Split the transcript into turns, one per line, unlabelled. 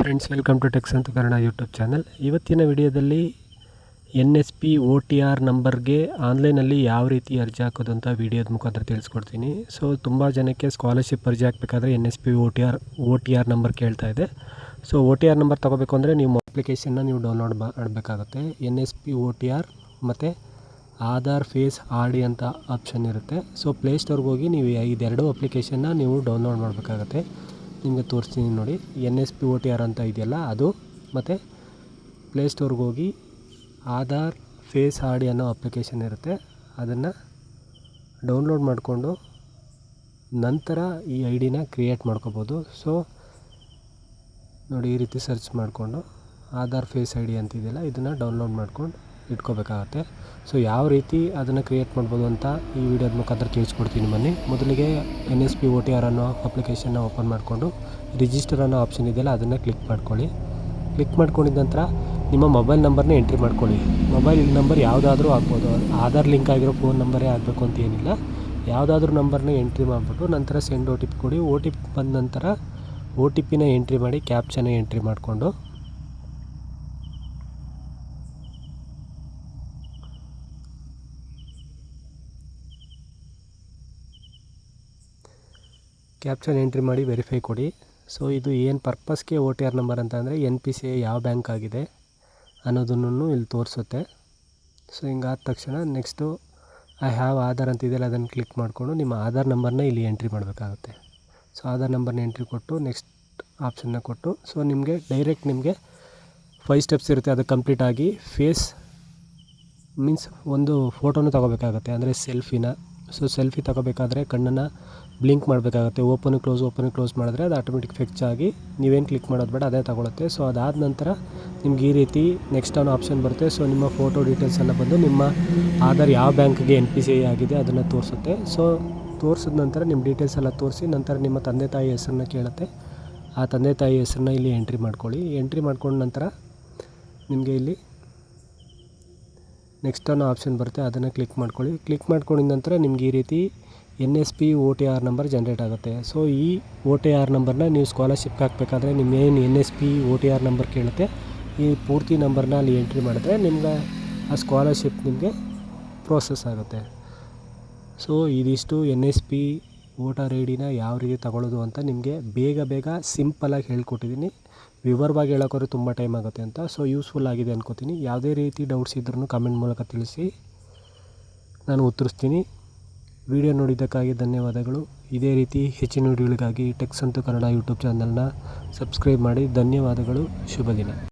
Friends, welcome to text ಅಂತ Kannada YouTube channel. ಇವತ್ತಿನ ವಿಡಿಯೋದಲ್ಲಿ NSP OTR ನಂಬರ್ಗೆ ಆನ್ಲೈನಲ್ಲಿ ಯಾವ ರೀತಿ ಅರ್ಜಿ ಹಾಕೋದು ಅಂತ ವಿಡಿಯೋದ ಮುಖಾಂತರ ತಿಳಿಸ್ಕೊಡ್ತೀನಿ. ಸೊ ತುಂಬ ಜನಕ್ಕೆ ಸ್ಕಾಲರ್ಶಿಪ್ ಅರ್ಜಿ ಹಾಕಬೇಕಾದ್ರೆ NSP OTR ನಂಬರ್ ಕೇಳ್ತಾ ಇದೆ. ಸೊ OTR ನಂಬರ್ ತೊಗೋಬೇಕು ಅಂದರೆ ನೀವು ಅಪ್ಲಿಕೇಶನ್ನ ನೀವು ಡೌನ್ಲೋಡ್ ಮಾಡಬೇಕಾಗುತ್ತೆ. NSP OTR ಮತ್ತು ಆಧಾರ್ ಫೇಸ್ RD ಅಂತ ಆಪ್ಷನ್ ಇರುತ್ತೆ. ಸೊ ಪ್ಲೇಸ್ಟೋರ್ಗೆ ಹೋಗಿ ನೀವು ಇದೆರಡು ಅಪ್ಲಿಕೇಶನ್ನ ನೀವು ಡೌನ್ಲೋಡ್ ಮಾಡಬೇಕಾಗತ್ತೆ. ನಿಮಗೆ ತೋರಿಸ್ತೀನಿ ನೋಡಿ. NSP OTR ಅಂತ ಇದೆಯಲ್ಲ ಅದು, ಮತ್ತು ಪ್ಲೇಸ್ಟೋರ್ಗೆ ಹೋಗಿ ಆಧಾರ್ ಫೇಸ್ RD ಅನ್ನೋ ಅಪ್ಲಿಕೇಶನ್ ಇರುತ್ತೆ. ಅದನ್ನು ಡೌನ್ಲೋಡ್ ಮಾಡಿಕೊಂಡು ನಂತರ ಈ ID ಕ್ರಿಯೇಟ್ ಮಾಡ್ಕೋಬೋದು. ಸೊ ನೋಡಿ, ಈ ರೀತಿ ಸರ್ಚ್ ಮಾಡಿಕೊಂಡು ಆಧಾರ್ ಫೇಸ್ ID ಅಂತಿದೆಯಲ್ಲ ಇದನ್ನು ಡೌನ್ಲೋಡ್ ಮಾಡ್ಕೊಂಡು ಇಟ್ಕೋಬೇಕಾಗತ್ತೆ. ಸೊ ಯಾವ ರೀತಿ ಅದನ್ನು ಕ್ರಿಯೇಟ್ ಮಾಡ್ಬೋದು ಅಂತ ಈ ವಿಡಿಯೋದ ಮುಖಾಂತರ ತಿಳಿಸ್ಕೊಡ್ತೀನಿ ಬನ್ನಿ. ಮೊದಲಿಗೆ NSP OTR ಅನ್ನೋ ಅಪ್ಲಿಕೇಶನ್ನ ಓಪನ್ ಮಾಡಿಕೊಂಡು ರಿಜಿಸ್ಟರ್ ಅನ್ನೋ ಆಪ್ಷನ್ ಇದೆಯಲ್ಲ ಅದನ್ನು ಕ್ಲಿಕ್ ಮಾಡ್ಕೊಳ್ಳಿ. ಕ್ಲಿಕ್ ಮಾಡ್ಕೊಂಡಿದ್ದ ನಂತರ ನಿಮ್ಮ ಮೊಬೈಲ್ ನಂಬರ್ನ ಎಂಟ್ರಿ ಮಾಡ್ಕೊಳ್ಳಿ. ಮೊಬೈಲ್ ನಂಬರ್ ಯಾವುದಾದ್ರೂ ಆಗ್ಬೋದು, ಆಧಾರ್ ಲಿಂಕ್ ಆಗಿರೋ ಫೋನ್ ನಂಬರೇ ಆಗಬೇಕು ಅಂತ ಏನಿಲ್ಲ. ಯಾವುದಾದ್ರೂ ನಂಬರ್ನ ಎಂಟ್ರಿ ಮಾಡಿಬಿಟ್ಟು ನಂತರ ಸೆಂಡ್ OTP ಕೊಡಿ. OTP ಬಂದ ನಂತರ OTPನ ಎಂಟ್ರಿ ಮಾಡಿ ಕ್ಯಾಪ್ಚನ ಎಂಟ್ರಿ ಮಾಡಿಕೊಂಡು ಕ್ಯಾಪ್ಚನ್ ಎಂಟ್ರಿ ಮಾಡಿ ವೆರಿಫೈ ಕೊಡಿ. ಸೊ ಇದು ಏನು ಪರ್ಪಸ್ಗೆ OTR ನಂಬರ್ ಅಂತ ಅಂದರೆ NPCI ಯಾವ ಬ್ಯಾಂಕ್ ಆಗಿದೆ ಅನ್ನೋದನ್ನು ಇಲ್ಲಿ ತೋರಿಸುತ್ತೆ. ಸೊ ಹಿಂಗಾದ ತಕ್ಷಣ ನೆಕ್ಸ್ಟು ಐ ಹ್ಯಾವ್ ಆಧಾರ್ ಅಂತಿದೆಯಲ್ಲ ಅದನ್ನು ಕ್ಲಿಕ್ ಮಾಡಿಕೊಂಡು ನಿಮ್ಮ ಆಧಾರ್ ನಂಬರ್ನ ಇಲ್ಲಿ ಎಂಟ್ರಿ ಮಾಡಬೇಕಾಗುತ್ತೆ. ಸೊ ಆಧಾರ್ ನಂಬರ್ನ ಎಂಟ್ರಿ ಕೊಟ್ಟು ನೆಕ್ಸ್ಟ್ ಆಪ್ಷನ್ನ ಕೊಟ್ಟು ಸೊ ನಿಮಗೆ ಡೈರೆಕ್ಟ್ ನಿಮಗೆ 5 ಸ್ಟೆಪ್ಸ್ ಇರುತ್ತೆ. ಅದು ಕಂಪ್ಲೀಟ್ ಆಗಿ ಫೇಸ್ ಮೀನ್ಸ್ ಒಂದು ಫೋಟೋನು ತೊಗೋಬೇಕಾಗತ್ತೆ, ಅಂದರೆ ಸೆಲ್ಫಿನ. ಸೊ ಸೆಲ್ಫಿ ತೊಗೋಬೇಕಾದ್ರೆ ಕಣ್ಣನ್ನು ಬ್ಲಿಂಕ್ ಮಾಡಬೇಕಾಗತ್ತೆ. ಓಪನ್ ಕ್ಲೋಸ್ ಮಾಡಿದ್ರೆ ಅದು ಆಟೋಮೆಟಿಕ್ ಫೆಚ್ ಆಗಿ ನೀವೇನು ಕ್ಲಿಕ್ ಮಾಡೋದು ಬೇಡ, ಅದೇ ತಗೊಳುತ್ತೆ. ಸೊ ಅದಾದ ನಂತರ ನಿಮ್ಗೆ ಈ ರೀತಿ ನೆಕ್ಸ್ಟ್ ಅನ್ನೋ ಆಪ್ಷನ್ ಬರುತ್ತೆ. ಸೊ ನಿಮ್ಮ ಫೋಟೋ ಡೀಟೇಲ್ಸ್ ಎಲ್ಲ ಬಂದು ನಿಮ್ಮ ಆಧಾರ್ ಯಾವ ಬ್ಯಾಂಕ್ಗೆ NPCI ಆಗಿದೆ ಅದನ್ನು ತೋರಿಸುತ್ತೆ. ಸೊ ತೋರಿಸಿದ ನಂತರ ನಿಮ್ಮ ಡೀಟೇಲ್ಸ್ ಎಲ್ಲ ತೋರಿಸಿ ನಂತರ ನಿಮ್ಮ ತಂದೆ ತಾಯಿ ಹೆಸರನ್ನ ಕೇಳುತ್ತೆ. ಆ ತಂದೆ ತಾಯಿ ಹೆಸರನ್ನ ಇಲ್ಲಿ ಎಂಟ್ರಿ ಮಾಡ್ಕೊಳ್ಳಿ. ಎಂಟ್ರಿ ಮಾಡ್ಕೊಂಡ ನಂತರ ನಿಮಗೆ ಇಲ್ಲಿ ನೆಕ್ಸ್ಟ್ ಅನ್ನೋ ಆಪ್ಷನ್ ಬರುತ್ತೆ, ಅದನ್ನು ಕ್ಲಿಕ್ ಮಾಡ್ಕೊಳ್ಳಿ. ಕ್ಲಿಕ್ ಮಾಡ್ಕೊಂಡಿದ ನಂತರ ನಿಮ್ಗೆ ಈ ರೀತಿ NSP OTR ನಂಬರ್ ಜನ್ರೇಟ್ ಆಗುತ್ತೆ. ಸೊ ಈ OTR ನಂಬರ್ನ ನೀವು ಸ್ಕಾಲರ್ಶಿಪ್ಗೆ ಹಾಕಬೇಕಾದ್ರೆ ನಿಮ್ಮೇನು NSP OTR ನಂಬರ್ ಕೇಳುತ್ತೆ ಈ ಪೂರ್ತಿ ನಂಬರ್ನ ಅಲ್ಲಿ ಎಂಟ್ರಿ ಮಾಡಿದ್ರೆ ನಿಮ್ಗೆ ಆ ಸ್ಕಾಲರ್ಶಿಪ್ ನಿಮಗೆ ಪ್ರೋಸೆಸ್ ಆಗುತ್ತೆ. ಸೊ ಇದಿಷ್ಟು NSP ವೋಟರ್ ID ಯಾವ ರೀತಿ ತಗೊಳ್ಳೋದು ಅಂತ ನಿಮಗೆ ಬೇಗ ಸಿಂಪಲಾಗಿ ಹೇಳ್ಕೊಟ್ಟಿದ್ದೀನಿ. ವಿವರವಾಗಿ ಹೇಳೋಕ್ಕೋದ್ರೆ ತುಂಬ ಟೈಮ್ ಆಗುತ್ತೆ ಅಂತ. ಸೊ ಯೂಸ್ಫುಲ್ ಆಗಿದೆ ಅನ್ಕೋತೀನಿ. ಯಾವುದೇ ರೀತಿ ಡೌಟ್ಸ್ ಇದ್ರೂ ಕಮೆಂಟ್ ಮೂಲಕ ತಿಳಿಸಿ, ನಾನು ಉತ್ತರಿಸ್ತೀನಿ. ವಿಡಿಯೋ ನೋಡಿದ್ದಕ್ಕಾಗಿ ಧನ್ಯವಾದಗಳು. ಇದೇ ರೀತಿ ಹೆಚ್ಚಿನ ವಿಡಿಯೋಗಳಿಗಾಗಿ ಟೆಕ್ಸ್ ಅಂತ ಕನ್ನಡ ಯೂಟ್ಯೂಬ್ ಚಾನಲ್ನ ಸಬ್ಸ್ಕ್ರೈಬ್ ಮಾಡಿ. ಧನ್ಯವಾದಗಳು. ಶುಭ ದಿನ.